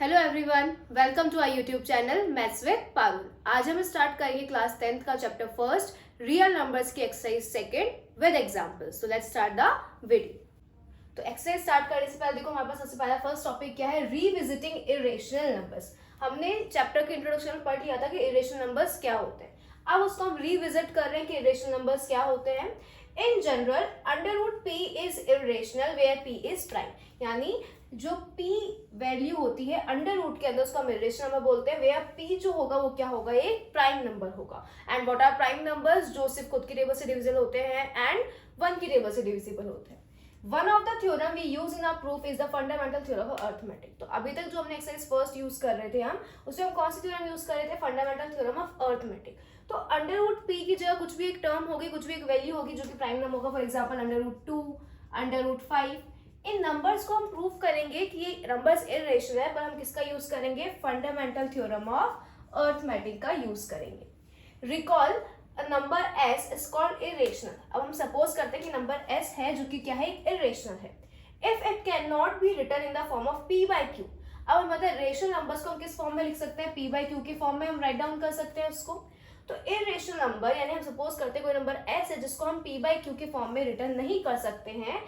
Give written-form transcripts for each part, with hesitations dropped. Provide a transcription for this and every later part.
Hello everyone, welcome to our YouTube channel maths with Parul. आज हम start करेंगे class 10th का चैप्टर फर्स्ट रियल नंबर्स की exercise second with examples. So let's start the video. तो exercise start करने से पहले देखो हमारे पास सबसे पहला फर्स्ट टॉपिक क्या है, रीविजिटिंग इरेशनल नंबर्स। हमने चैप्टर के इंट्रोडक्शन में पढ़ लिया था कि इरेशनल नंबर्स क्या होते हैं। अब उसको हम रीविजिट कर रहे हैं कि इरेशनल नंबर्स क्या होते हैं। In general under root p is irrational where p is prime, यानी जो p वैल्यू होती है अंडर रूट के अंदर उसको हम इरेशनल नंबर बोलते हैं। वेयर p जो होगा वो क्या होगा, एक प्राइम नंबर होगा। And what are prime numbers, जो सिर्फ खुद की टेबल से डिविजिबल होते हैं एंड वन की टेबल से डिविजिबल होते हैं। One of the theorem we use in our proof is the fundamental theorem of arithmetic. तो अभी तक जो हमने एक्सरसाइज फर्स्ट यूज कर रहे थे हम, उसमें हम कौन सी थ्योरम यूज कर रहे थे, फंडामेंटल थ्योरम ऑफ अर्थमेटिक। तो अंडर रूट p की जगह कुछ भी एक टर्म होगी, कुछ भी एक वैल्यू होगी जो कि प्राइम नंबर होगा। For example under root 2, under root 5। इन नंबर्स को हम प्रूव करेंगे कि ये नंबर्स इरेशनल है, पर हम किसका यूज करेंगे, फंडामेंटल थ्योरम ऑफ अर्थमेटिक का यूज करेंगे। Recall number s is called irrational. अब हम सपोज करते हैं कि नंबर s है जो कि क्या है, इरेशनल है। If it can not be written in the form of p by q। अब मतलब रेशनल नंबर्स को हम किस फॉर्म में लिख सकते हैं, p by q के फॉर्म में हम राइट डाउन कर सकते हैं उसको। तो इरेशनल नंबर यानी हम सपोज करते हैं कोई नंबर s है जिसको हम p by q के फॉर्म में रिटर्न नहीं कर सकते हैं,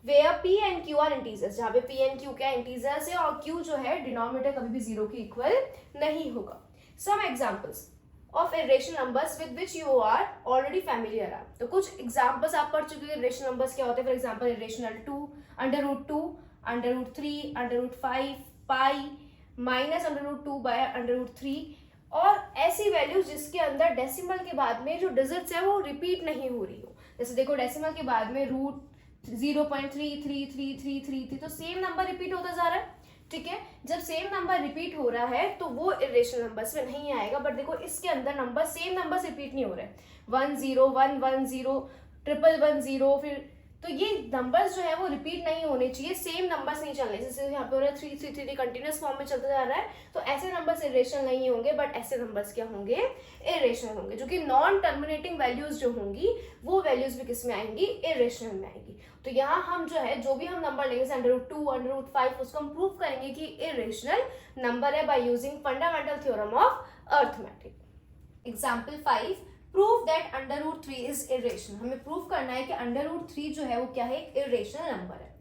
where p and q are integers, जहाँ पे p and q क्या इंटीजर्स है और q जो है डिनोमिनेटर कभी भी जीरो के इक्वल नहीं होगा। Some examples of irrational numbers with which you are already familiar are. तो कुछ एग्जांपल्स आप पढ़ चुके हैं इरेशनल नंबर्स क्या होते हैं। For example irrational 2, under root 2, under root 3, under root 5, pi, minus under root 2 by under root 3। और ऐसी वैल्यूज जिसके अंदर डेसिमल के बाद में जो डिजिट्स है वो रिपीट नहीं हो रही हो। जैसे देखो डेसिमल के बाद में रूट 0.33333 तो सेम नंबर रिपीट होता जा रहा है। ठीक है, जब सेम नंबर रिपीट हो रहा है तो वो इरेशनल नंबर्स में नहीं आएगा। बट देखो इसके अंदर नंबर सेम नंबर्स रिपीट नहीं हो रहे, 101110 1110 फिर, तो ये नंबर्स जो है वो रिपीट नहीं होने चाहिए, सेम नंबर्स नहीं चलने। जैसे यहाँ पे हो रहा है 333 कंटिन्यूस फॉर्म में चलता जा रहा है, तो ऐसे नंबर्स इरेशनल नहीं होंगे। बट ऐसे नंबर्स क्या होंगे, इरेशनल होंगे, जो कि नॉन टर्मिनेटिंग वैल्यूज जो होंगी वो वैल्यूज भी किस में आएंगी, इरेशनल में आएंगी। तो यहाँ हम जो है जो भी हम नंबर लेंगे अंडर रूट 2, अंडर रूट 5, उसको हम प्रूव करेंगे कि इरेशनल नंबर है by using fundamental theorem of arithmetic. Example 5, prove that under root 3 is irrational. हमें प्रूव करना है कि अंडर रूट 3 जो है वो क्या है, एक इरेशनल नंबर है।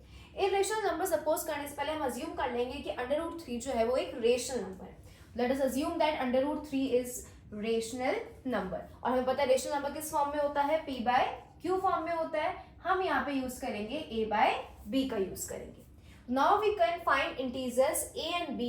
इरेशनल नंबर सपोज करने से पहले हम अज्यूम कर लेंगे कि अंडर रूट 3 जो है वो एक रेशनल नंबर है। Let us assume that under root 3 is rational number. और हमें पता है रेशनल नंबर किस फॉर्म में होता है, p by q फॉर्म में होता है। हम यहाँ पे यूज करेंगे a by b का यूज करेंगे। Now we can find integers a and b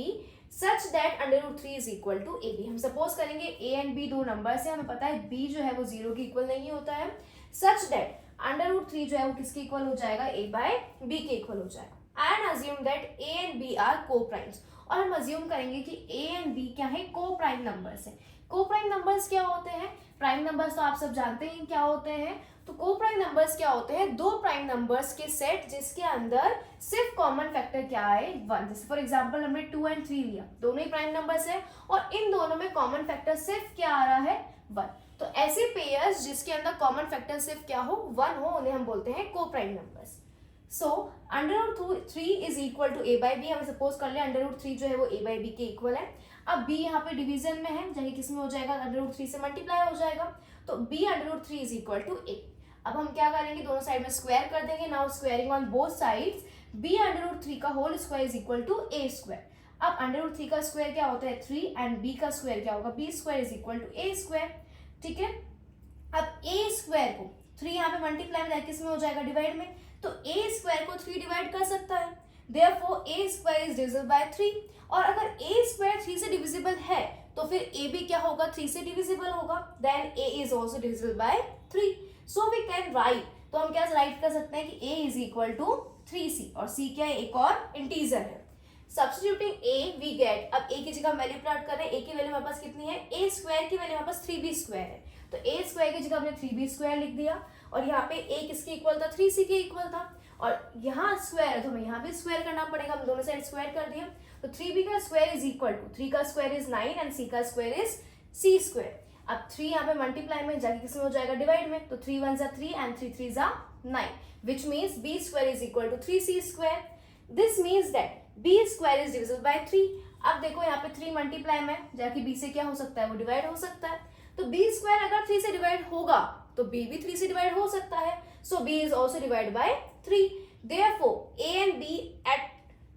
such that under root 3 is equal to ab। हम सपोज करेंगे a and b दो नंबर्स है, हमें पता है b जो है वो जीरो के इक्वल नहीं होता है। such that अंडर रूट 3 जो है वो किसके इक्वल हो जाएगा, a by b के इक्वल हो जाएगा। And assume that a and b are co primes. और हम अज्यूम करेंगे कि a and b क्या है, को प्राइम नंबर्स है। को प्राइम नंबर्स क्या होते हैं, प्राइम नंबर्स तो आप सब जानते हैं क्या होते हैं। तो को प्राइम नंबर्स क्या होते हैं, दो प्राइम नंबर्स के सेट जिसके अंदर सिर्फ कॉमन फैक्टर क्या है, 1। जैसे फॉर एग्जांपल हमने 2 and 3 लिया, दोनों ही प्राइम नंबर्स है और इन दोनों में कॉमन फैक्टर सिर्फ क्या आ रहा है, 1। तो ऐसे पेयर्स जिसके अंदर कॉमन फैक्टर सिर्फ क्या हो, 1 हो, उन्हें हम बोलते हैं co prime numbers. So under root 3 is equal to a by b। हमें सपोज कर लिया अंडर रूट 3 जो है वो a by b के इक्वल है। अब b यहाँ पे डिवीजन में है, जाके किस में हो जाएगा, अंडर रूट 3 से मल्टीप्लाई हो जाएगा। तो b under root 3 is equal to a। अब हम क्या करेंगे, दोनों साइड में स्क्वायर कर देंगे। Now squaring on both sides, b under root 3 का whole square is equal to a square. अब अंडर रूट 3 का स्क्वायर क्या होता है, 3, एंड b का स्क्वायर क्या होगा, b square is equal to a square. ठीक है, अब a स्क्वायर को 3 यहाँ पे मल्टीप्लाई में किस में हो जाएगा, डिवाइड में। तो a स्क्वायर को 3 डिवाइड कर सकता है, therefore a square is divisible by 3। और अगर a स्क्वायर 3 से डिविजिबल है तो फिर a भी क्या होगा, 3 से डिविजिबल होगा। Then a is also divisible by 3। So we can write, तो हम क्या राइट कर सकते हैं कि a is equal to 3c। और c क्या है, एक और इंटीजर है। सब्स्टिट्यूटिंग a वी गेट, अब a की जगह वैल्यू प्लॉट कर रहे हैं। a की वैल्यू हमारे पास कितनी है, a स्क्वायर की वैल्यू हमारे पास 3b स्क्वायर है। तो a स्क्वायर की जगह हमने 3b स्क्वायर लिख दिया। और यहाँ पे a किसके इक्वल था, 3c के इक्वल था। और यहाँ स्क्वायर है तो हमें यहाँ भी स्क्वायर करना पड़ेगा, हम दोनों साइड स्क्वायर कर दिया। तो 3b का स्क्वायर इज इक्वल टू 3 का स्क्वायर इज 9 एंड c का स्क्वायर इज c स्क्वायर। अब 3 यहाँ पे मल्टीप्लाई में जाके किसमें हो जाएगा, डिवाइड में। तो 3 1 3 and 3 3 9, which means b square is equal to 3c square. This means that B square is divisible by 3। अब देखो यहाँ पे 3 मल्टीप्लाई में जाके बी से क्या हो सकता है, वो डिवाइड हो सकता है। तो बी स्क्वायर अगर 3 से डिवाइड होगा तो बी भी 3 से डिवाइड हो सकता है। So B is also divide by 3। Therefore A and B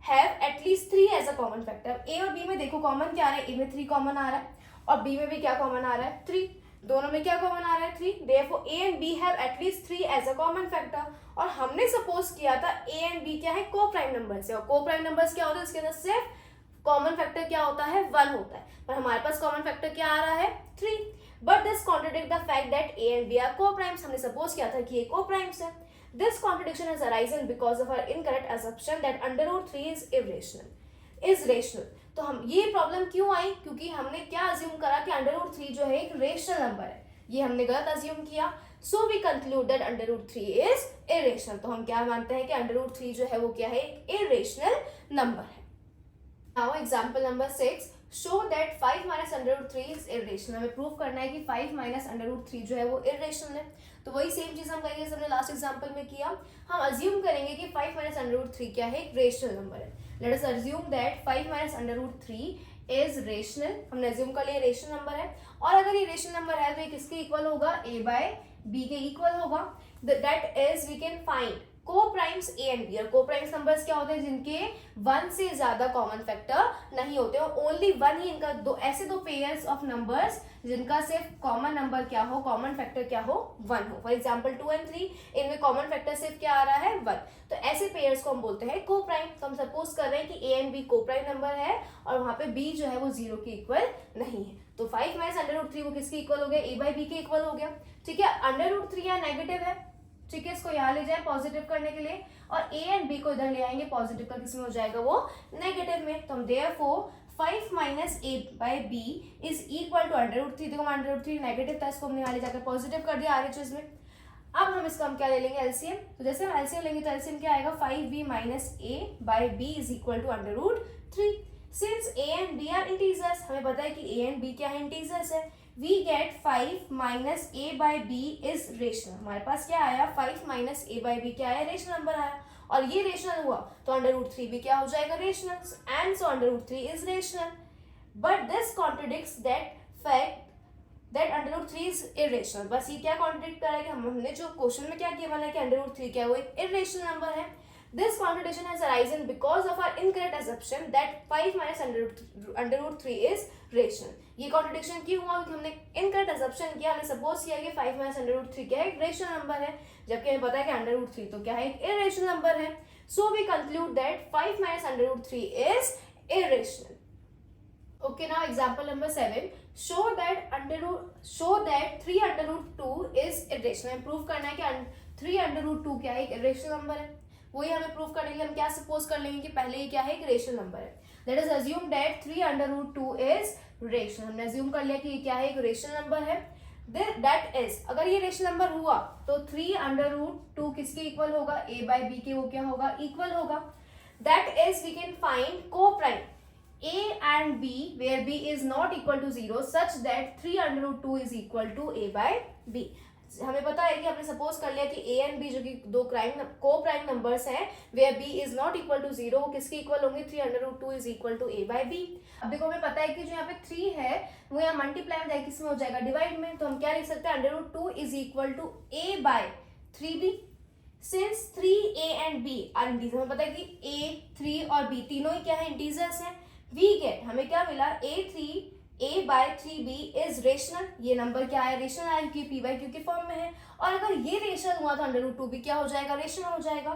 have at least 3 as a common factor. A और बी में देखो कॉमन क्या आ रहा है, ए में 3 कॉमन आ रहा है और बी में भी क्या कॉमन आ रहा है, 3। दोनों में क्या कॉमन आ रहा है, 3। Therefore A and B have at least 3 as a common factor. और हमने सपोज किया था ए एंड बी क्या है, को प्राइम नंबर्स है, और को प्राइम नंबर्स क्या होता है, इसके अंदर सिर्फ कॉमन फैक्टर क्या होता है, 1 होता है। पर हमारे पास कॉमन फैक्टर क्या आ रहा है, 3। But this contradict the fact that A and B are co primes. हमने सपोज किया था कि ये को प्राइम्स है। This contradiction has arisen because of our incorrect assumption that √3 is rational. तो हम ये प्रॉब्लम क्यों आई, क्योंकि हमने क्या अज्यूम करा कि √3 जो है एक रेशनल नंबर है। ये हमने गलत अज्यूम किया। So we conclude that √3 is irrational. तो हम क्या मानते हैं कि √3 जो है वो क्या है, एक इरेशनल नंबर है। Now example number 6, show that 5 minus √3 is irrational. हमें प्रूव करना है कि 5 माइनस √3 जो है वो इरेशनल है। तो वही सेम चीज हम करेंगे जैसे हमने लास्ट एग्जांपल में किया। हम अज्यूम करेंगे कि 5 माइनस √3 क्या है, एक रेशनल नंबर है। Let us assume that 5 minus √3 is rational. हमने अज्यूम कर लिया रेशनल नंबर है, और अगर ये रेशनल नंबर है तो ये किसके इक्वल होगा, a बाय b के इक्वल होगा। That is we can find co primes A and B. और को प्राइम्स नंबर्स क्या होते हैं, जिनके 1 से ज्यादा कॉमन फैक्टर नहीं होते, और ओनली 1 ही इनका ऐसे दो पेयर्स ऑफ नंबर्स जिनका सिर्फ कॉमन नंबर क्या हो, कॉमन फैक्टर क्या हो, 1 हो। फॉर एग्जांपल 2 and 3, इनमें कॉमन फैक्टर सिर्फ क्या आ रहा है, 1। तो ऐसे पेयर्स को हम बोलते हैं को प्राइम। तो हम सपोज कर रहे हैं कि ए एंड बी को प्राइम नंबर है और वहां पे बी जो है वो 0 के इक्वल नहीं है। तो 5 माइनस √3 वो किसके इक्वल हो गया, a बाई बी के इक्वल हो गया। ठीक है, √3 यहाँ नेगेटिव है, ठीक है, इसको यहाँ ले जाए पॉजिटिव करने के लिए, और ए एंड बी को इधर ले आएंगे, पॉजिटिव का किसमें हो जाएगा, वो नेगेटिव में। तो हम therefore 5 minus a by b is equal to √3। देखो √3 नेगेटिव था, इसको हमने यहाँ ले जाकर पॉजिटिव कर दिया RHS में। अब हम इसका हम क्या ले लेंगे, एलसीएम। तो जैसे हम एलसीएम लेंगे तो एलसीएम क्या आएगा, 5b minus a by b is equal to √3। Since a and b are integers, हमें पता है कि a एंड b क्या है, इंटीजर्स है, we get 5 minus a by b is rational। हमारे पास क्या आया, 5 minus a by b क्या आया, रेशनल नंबर आया, और ये रेशनल हुआ तो √3 भी क्या हो जाएगा, rational, and so √3 is rational। But this contradicts that fact that √3 is irrational। बस ये क्या कॉन्ट्रडिक्ट कर रहा है कि हमने जो क्वेश्चन में क्या किया माना कि √3 क्या है, वो एक इरेशनल नंबर है। This contradiction has arisen because of our incorrect assumption that 5 minus √3 is rational। ये contradiction क्यों हुआ, क्योंकि हमने incorrect assumption किया, हमने suppose किया कि 5 minus √3 क्या है, एक rational नंबर है, जबकि हमें पता है कि √3 तो क्या है, एक irrational नंबर है। So we conclude that 5 minus √3 is irrational। Okay, now example number 7, show that 3 √2 is irrational। Prove करना है कि 3 √2 क्या है, एक irrational नंबर है। वही हमें प्रूव करने के लिए हम क्या सपोज कर लेंगे कि पहले ये क्या है, एक रेशनल नंबर है। Let us assume that 3 √2 is rational. हमने अज्यूम कर लिया कि ये क्या है, एक रेशनल नंबर है। दैट इज, अगर ये रेशनल नंबर हुआ तो 3 √2 किसके इक्वल होगा, a बाई b के वो क्या होगा, इक्वल होगा। That is we can find co prime a and b where b is not equal to 0 such that 3 √2 is equal to a by b। हमें पता है कि हमने सपोज कर लिया कि a एंड b जो कि दो को प्राइम नंबर्स हैं, where b is not equal to 0, वो किसके इक्वल होंगे, 3 √2 is equal to a by b। अब देखो हमें पता है कि जो यहाँ पे 3 है वो यहाँ मल्टीप्लाई में जाएगा, किसमें हो जाएगा, डिवाइड में। तो हम क्या लिख सकते हैं, √2 is equal to a by 3b। Since 3a and b are integer, हमें पता है कि a, 3 और b तीनों ही क्या है, इंटीजर्स हैं। वी गेट, हमें क्या मिला, a by 3b is rational. ये नंबर क्या है, रेशनल है, क्योंकि p by q के फॉर्म में है, और अगर ये रेशनल हुआ तो √2 भी क्या हो जाएगा, रेशनल हो जाएगा।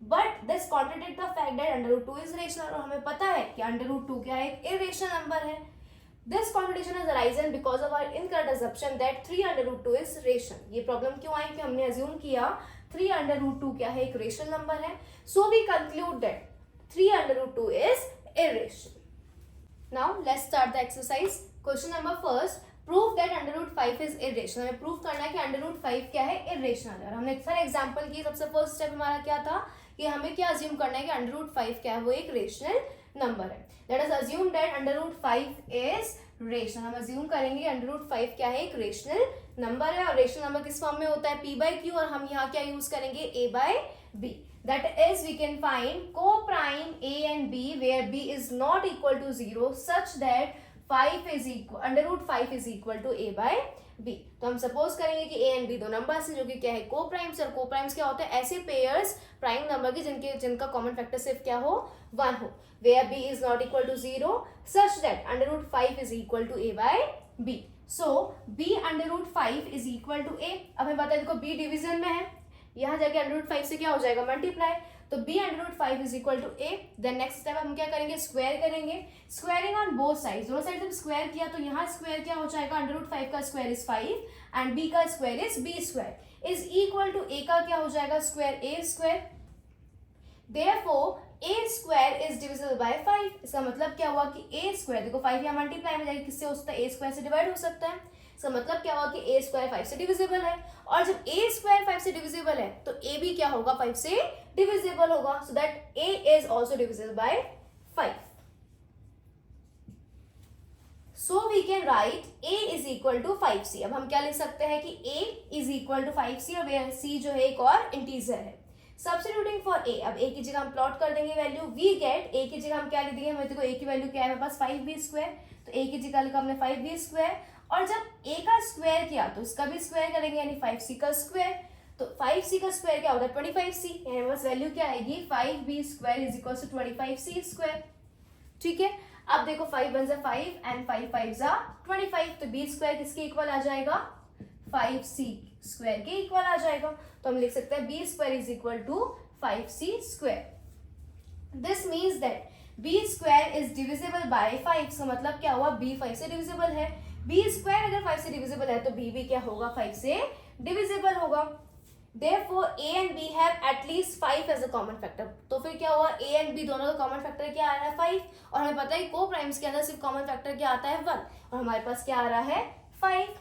But this contradict the fact that √2 is rational, और हमें पता है कि √2 क्या है, एक इरेशनल नंबर है। This contradiction has arisen because of our incorrect assumption that 3 √2 is rational. ये प्रॉब्लम क्यों आई कि हमने अज्यूम किया 3 √2 क्या है, एक रेशनल नंबर है। So we conclude that 3 √2 is irrational। Now let's start the exercise। Question number first, prove that √5 is irrational। हमें प्रूव करना है कि √5 क्या है, irrational है। और हमने सारे एग्जांपल किए, सबसे फर्स्ट स्टेप हमारा क्या था कि हमें क्या अज्यूम करना है कि √5 क्या है, वो एक रेशनल नंबर है। Let us assume that √5 is rational. हम अज्यूम करेंगे कि √5 क्या है, एक रेशनल नंबर है, और रेशनल नंबर किस फॉर्म में होता है, p by q, और हम यहाँ क्या यूज करेंगे, a by b। that is we can find co-prime A and B where B is not equal to 0 such that 5 is equal under root 5 is equal to A by B। तो हम suppose करेंगे कि A and B दो numbers हैं जो कि क्या है को-प्राइम्स, और को-प्राइम्स क्या होते हैं ऐसे पेयर्स प्राइम नंबर के जिनका कॉमन फैक्टर सिर्फ क्या हो 1 हो, where B is not equal to 0 such that under root 5 is equal to A by B। So B under root 5 is equal to A। अब हमें पता है देखो B डिवीजन में है, यहाँ जाके अंडर रूट 5 से क्या हो जाएगा मल्टीप्लाई, तो b under root 5 is equal to a। Then next step हम क्या करेंगे स्क्वायर करेंगे, स्क्वायरिंग ऑन बोथ साइड्स, दोनों साइड जब स्क्वायर किया तो यहाँ स्क्वायर क्या हो जाएगा अंडर रूट 5 का स्क्वायर इज 5 एंड b का square is b square is equal to a का क्या हो जाएगा square a square. Therefore a square is divisible by 5। इसका मतलब क्या हुआ कि a स्क्वायर देखो 5 यहाँ मल्टीप्लाई में जाएगी किससे हो सकता है a स्क्वायर से डिवाइड हो सकता है। इसका मतलब क्या हुआ कि a स्क्वायर 5 से डिविजिबल है, और जब a स्क्वायर 5 से डिविजिबल है तो a भी क्या होगा 5 से डिविजिबल होगा, so that a is also divisible by 5। So we can write a is equal to 5c। अब हम क्या लिख सकते हैं कि a is equal to 5c और c जो है एक और इंटीजर है। सब्स्टिट्यूटिंग फॉर a, अब a की जगह हम प्लॉट कर देंगे वैल्यू, वी गेट a की जगह हम क्या लिख देंगे, हमें देखो a की वैल्यू क्या है हमारे पास 5b स्क्वायर, तो a की जगह लिखा हमने 5b स्क्वायर, और जब a का स्क्वायर किया तो इसका भी स्क्वायर करेंगे यानी 5c का स्क्वायर, तो 5c का स्क्वायर क्या होता है 25c, यानी बस वैल्यू क्या आएगी 5b square is equal to 25c square. ठीक है, अब देखो 5 1 जा 5 एंड 5 5 जा 25, तो b स्क्वायर किसके इक्वल आ जाएगा 5c स्क्वायर के इक्वल आ जाएगा, तो हम लिख सकते हैं b square is equal to 5c square. This means that b square is divisible by 5, का मतलब क्या हुआ b 5 से डिविजिबल है, b स्क्वायर अगर 5 से डिविजिबल है तो b भी क्या होगा 5 से डिविजिबल होगा। Therefore a and b have at least 5 as a common factor। तो फिर क्या हुआ a and b दोनों का कॉमन फैक्टर क्या आ रहा है 5, और हमें पता है को प्राइम्स के अंदर सिर्फ कॉमन फैक्टर क्या आता है 1, और हमारे पास क्या आ रहा है 5।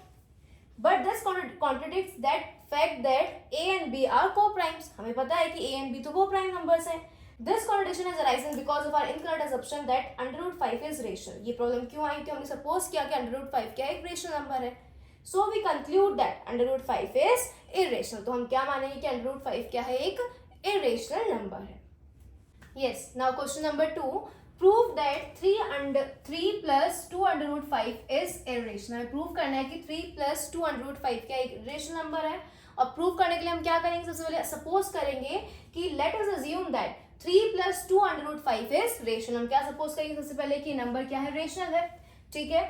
But this contradicts that fact that a and b are co primes. हमें पता है कि a and b तो को प्राइम नंबर्स हैं। This contradiction has arisen because of our incorrect assumption that under root 5 is rational। ये problem क्यों आई कि हमने सपोज किया कि under root 5 क्या एक रेशनल नंबर है, so we conclude that under root 5 is irrational। तो हम क्या मानेंगे कि under root 5 क्या है एक irrational नंबर है। Yes, now question number 2, prove that 3 plus 2 under root 5 is irrational। Prove करना है कि 3 plus 2 under root 5 क्या एक रेशनल नंबर है, और प्रूव करने के लिए हम क्या करेंगे सबसे पहले सपोज करेंगे कि late us assume that 3 plus 2 under root 5 is rational। हम क्या सपोज करेंगे सबसे पहले कि नंबर क्या है रेशनल है। ठीक है,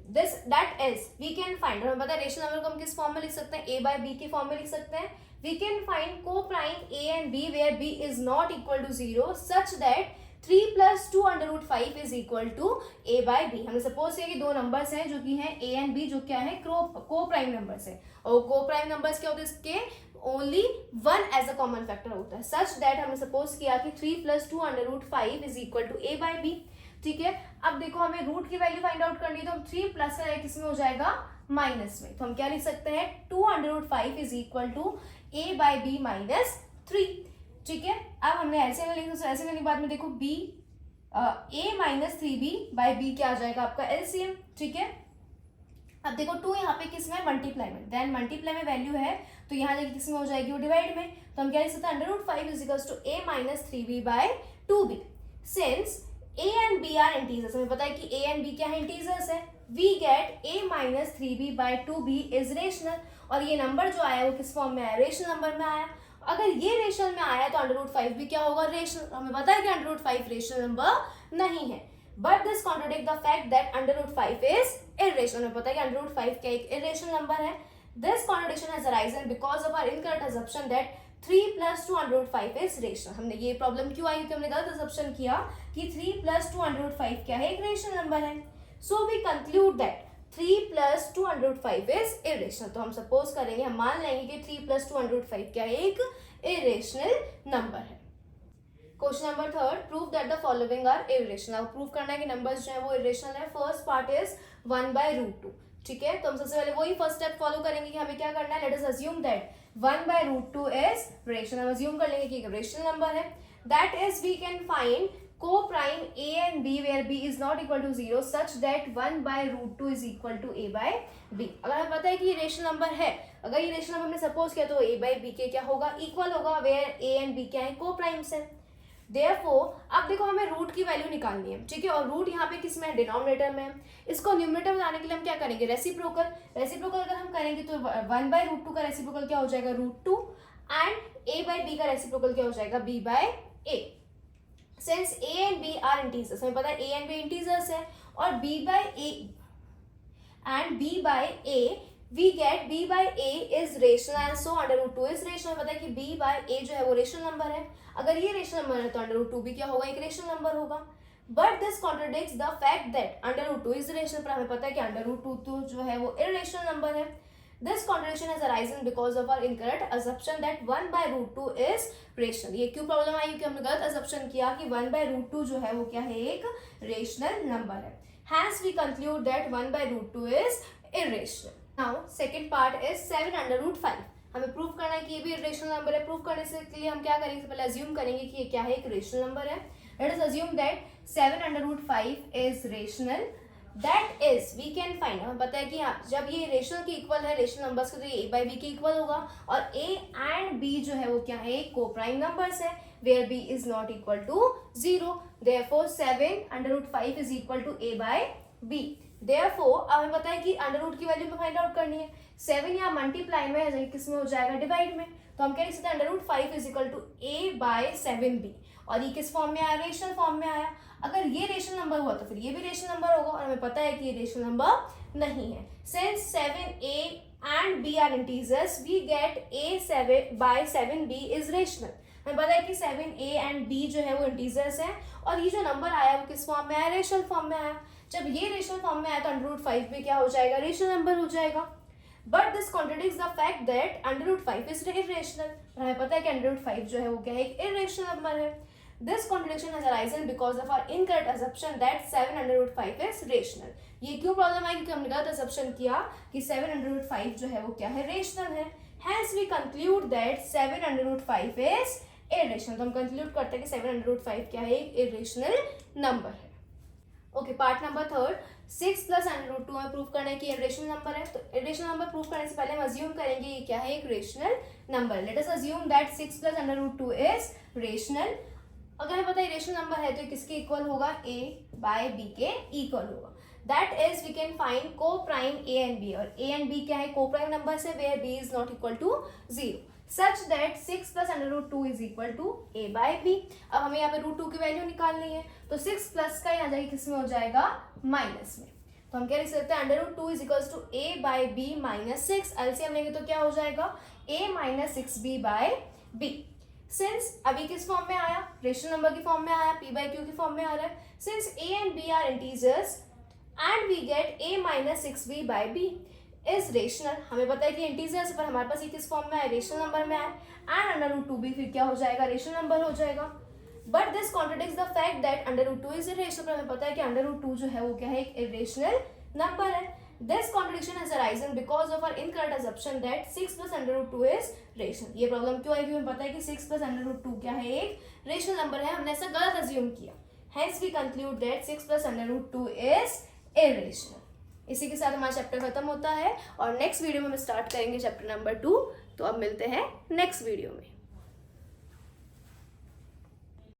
this that is we can find, हमें पता है रेशनल नंबर को हम किस फॉर्म में लिख सकते हैं a by b के फॉर्म में लिख सकते हैं। We can find co prime a and b where b is not equal to 0 such that 3 plus 2 under root 5 is equal to a by b। हमने सपोज किया कि दो नंबर्स हैं जो कि हैं a and b जो क्या है को प्राइम नंबर्स है, और को प्राइम नंबर्स क्या होते हैं इसके only 1 as a common factor होता है, सच दैट हमने सपोज किया कि 3 plus 2 under root 5 is equal to a by b। ठीक है, अब देखो हमें रूट की वैल्यू फाइंड आउट करनी है, तो हम 3 प्लस का किसमें हो जाएगा माइनस में, तो हम क्या लिख सकते हैं 2 under root 5 is equal to a by b minus 3। ठीक है, अब हमने ऐसे में लिखा, ऐसे करने के बाद में देखो b a minus 3b by b क्या आ जाएगा आपका एलसीएम। ठीक है, अब देखो 2 यहाँ पे किस में मल्टीप्लाई में, देन मल्टीप्लाई में वैल्यू है तो यहाँ जाके किस में हो जाएगी वो डिवाइड में, तो हम क्या लिख सकते हैं under root 5 is equals to a minus 3b by 2b। Since a and b are integers, हमें पता है कि a and b क्या है इंटीजर्स है, we get a minus 3b by 2b is rational, और ये नंबर जो आया वो किस फॉर्म में आया रेशनल नंबर में आया। अगर ये रेशनल में आया तो अंडर रूट 5 भी क्या होगा रेशनल, हमें पता है कि अंडर रूट 5 रेशनल नंबर नहीं है। But this contradict the fact that under root 5 is irrational. हमें पता है कि अंडर रूट 5 क्या एक इर्रेशनल नंबर है। This contradiction has arisen because of our incorrect assumption that 3 plus 2 under root 5 is rational। हमने ये प्रॉब्लम क्यों आई क्योंकि हमने गलत असम्पशन किया कि 3 plus 2 under root 5 क्या है एक रेशनल नंबर है। So we conclude that 3 plus 2 under root 5 is irrational। तो हम सपोज करेंगे, हम मान लेंगे कि 3 plus 2 under root 5 क्या है एक इर्रेशनल नंबर है। Question number 3, prove that the following are irrational. Prove करना है कि नंबर्स जो है वो इर्रेशनल है। First part is 1/√2। ठीक है, तो हम सबसे पहले वही फर्स्ट स्टेप फॉलो करेंगे कि हमें क्या करना है, let us assume that 1/√2 is rational. हम अज्यूम कर लेंगे कि एक रेशनल नंबर है। That is we can find co prime a and b where b is not equal to 0 such that 1 by root 2 is equal to a by b। अगर हमें पता है कि ये रेशनल नंबर है, अगर ये रेशनल नंबर हमने सपोज किया तो a by b के क्या होगा, इक्वल होगा, वेयर a and b क्या है, को प्राइम्स है। देयरफॉर अब देखो हमें रूट की वैल्यू निकालनी है, ठीक है, और रूट यहाँ पे किस में है, डिनोमिनेटर में है। इसको न्यूमरेटर बनाने के लिए हम क्या करेंगे, रेसिप्रोकल। रेसिप्रोकल अगर हम करेंगे तो 1 बाय रूट 2 का रेसिप्रोकल क्या हो जाएगा, root 2, and a bye b का रेसिप्रोकल क्या हो जाएगा, b by a। Since a and b are integers, हमें पता है a एंड b इंटीजर्स है, और b by a and b by a we get b by a is rational and so under root 2 is rational। पता है कि b by a जो है वो रेशनल नंबर है, अगर ये रेशनल नंबर है तो अंडर रूट 2 भी क्या होगा, एक रेशनल नंबर होगा। But this contradicts the fact that under root 2 is rational, पर हमें पता है कि अंडर रूट 2 तो जो है वो इरेशनल नंबर है। This contradiction has arisen because of our incorrect assumption that 1 by root 2 is rational। ये क्यों प्रॉब्लम आई, क्योंकि हमने गलत assumption किया कि 1 by root 2 जो है वो क्या है, एक रेशनल नंबर है। Hence we conclude that 1 by root 2 is irrational। Now second part is 7 under root 5। हमें प्रूव करना है कि ये भी रेशनल नंबर है। प्रूव करने से के लिए हम क्या करेंगे, पहले अज्यूम करेंगे कि ये क्या है, एक रेशनल नंबर है। Let us assume that 7 under root 5 is rational। That is we can find, हमें पता है कि जब ये रेशनल के इक्वल है, रेशनल नंबर्स के, तो ये a बाई बी के इक्वल होगा, और a एंड b जो है वो क्या है, को प्राइम नंबर्स है, where b is not equal to 0। Therefore 7 under root 5 is equal to a by b। Therefore अब हमें पता है कि अंडर रूट की वैल्यू में फाइंड आउट करनी है। 7 या मल्टीप्लाई में है, किस में हो जाएगा, डिवाइड में, तो हम कह सकते हैं under root 5 is equal to a by 7b। और ये किस फॉर्म में आया, रेशनल फॉर्म में आया। अगर ये रेशनल नंबर हुआ तो फिर ये भी रेशनल नंबर होगा, और हमें पता है कि ये रेशनल नंबर नहीं है। Since 7a and b are integers we get a 7 by 7b is rational. हमें पता है कि 7a एंड b जो है वो इंटीजर्स हैं, और ये जो नंबर आया वो किस फॉर्म में आया, रेशनल फॉर्म में आया। जब ये रेशनल फॉर्म में आया तो अंडर रूट 5 भी क्या हो जाएगा, रेशनल नंबर हो जाएगा। But this contradicts the fact that under root 5 is irrational. हमें पता है कि अंडर रूट 5 जो है वो क्या है, एक इरेशनल नंबर है। This contradiction has arisen because of our incorrect assumption that 7 under root 5 is rational। ये क्यों प्रॉब्लम आई, क्योंकि हमने गलत assumption किया कि 7 under root 5 जो है वो क्या है, रेशनल है। Hence we conclude that 7 under root 5 is irrational। तो हम कंक्लूड करते हैं कि 7 under root 5 क्या है, एक irrational नंबर है। Okay, part number third, 6 plus under root 2 में प्रूव करना है कि रेशनल नंबर है। तो रेशनल नंबर प्रूव करने से पहले हम अज्यूम करेंगे ये क्या है, एक rational number. Let us assume that 6 plus under root 2 is rational. अगर हमें पता है रेशनल नंबर है तो किसके इक्वल होगा, a बाय b के इक्वल होगा। That is we can find co prime a and b, और a एंड b क्या है, को प्राइम नंबर से, where b is not equal to 0 such that 6 plus under root 2 is equal to a bye b। अब हमें यहाँ पे root 2 की value निकालनी है, तो 6 प्लस का यहाँ जाएगा किस में हो जाएगा, माइनस में। तो हम क्या लिख सकते हैं, under root 2 is equal to a bye b minus 6। LCM लेंगे तो क्या हो जाएगा, a minus 6b by b। Since अभी किस फॉर्म में आया, रेशनल नंबर की फॉर्म में आया, p बाई क्यू की फॉर्म में आ रहा है। Since a and b are integers and we get a minus 6b by b is rational. हमें पता है कि इंटीजर्स, पर हमारे पास ये किस फॉर्म में आया, रेशनल नंबर में आया, एंड अंडर रूट 2 भी फिर क्या हो जाएगा, रेशनल नंबर हो जाएगा। But this contradicts the fact that under root 2 is irrational. पर हमें पता है कि अंडर रूट 2 जो है वो क्या है, एक इरेशनल नंबर है। This contradiction has arisen because of our incorrect assumption that 6 plus under root 2 is rational। ये प्रॉब्लम क्यों आई, क्योंकि हमें पता है कि 6 plus under root 2 क्या है, एक रेशनल नंबर है, हमने ऐसा गलत अज्यूम किया। Hence we conclude that 6 plus under root 2 is irrational। इसी के साथ हमारा चैप्टर खत्म होता है, और नेक्स्ट वीडियो में हम स्टार्ट करेंगे चैप्टर नंबर 2। तो अब मिलते हैं नेक्स्ट वीडियो में।